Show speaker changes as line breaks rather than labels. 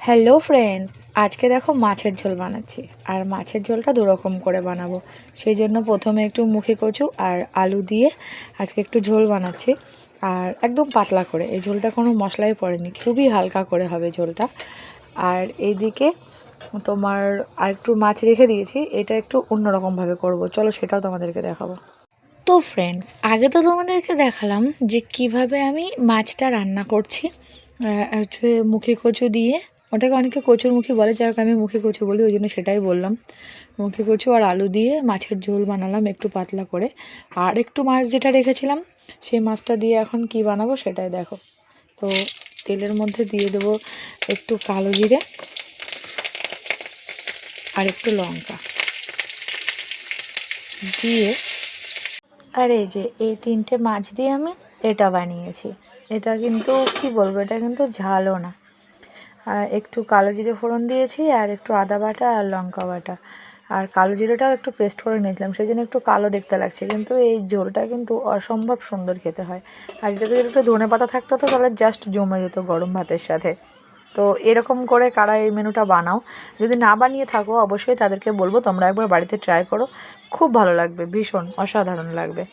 Hello friends, আজকে দেখো মাছের ঝোল বানাচ্ছি। আর মাছের ঝোলটা দুরকম করে বানাবো। সেই জন্য প্রথমে একটু মুখে কচু আর আলু দিয়ে আজকে একটু ঝোল বানাচ্ছি। আর একদম পাতলা করে, এই ঝোলটা কোনো মশলাই পড়েনি, খুবই হালকা করে হবে ঝোলটা। আর এইদিকে তোমার আর একটু মাছ রেখে দিয়েছি, এটা একটু অন্যরকমভাবে করব। চলো সেটাও তোমাদেরকে দেখাবো। তো ফ্রেন্ডস, আগে তো তোমাদেরকে দেখালাম যে কিভাবে আমি মাছটা রান্না করছি। হচ্ছে মুখে কচু দিয়ে, ওটাকে অনেকে কচুর মুখি বলে, যাই হোক আমি মুখে কচু বলি, ওই জন্য সেটাই বললাম। মুখে কচু আর আলু দিয়ে মাছের ঝোল বানালাম একটু পাতলা করে। আর একটু মাছ যেটা রেখেছিলাম, সেই মাছটা দিয়ে এখন কি বানাবো সেটাই দেখো। তো তেলের মধ্যে দিয়ে দেবো একটু কালো জিরে আর একটু লঙ্কা দিয়ে, আর এই যে এই তিনটে মাছ দিয়ে আমি এটা বানিয়েছি। এটা কিন্তু কি বলবো, এটা কিন্তু ঝালও না। আর একটু কালো জিরে ফোড়ন দিয়েছি, আর একটু আদা বাটা আর লঙ্কা বাটা। আর কালো জিরেটাও একটু পেস্ট করে নিয়েছিলাম, সেই জন্য একটু কালো দেখতে লাগছে, কিন্তু এই ঝোলটা কিন্তু অসম্ভব সুন্দর খেতে হয়। আর এটাতে যদি একটু ধনে পাতা থাকতো তো তাহলে জাস্ট জমে যেত গরম ভাতের সাথে। তো এরকম করে কারা এই মেনুটা বানাও, যদি না বানিয়ে থাকো অবশ্যই তাদেরকে বলবো তোমরা একবার বাড়িতে ট্রাই করো, খুব ভালো লাগবে, ভীষণ অসাধারণ লাগবে।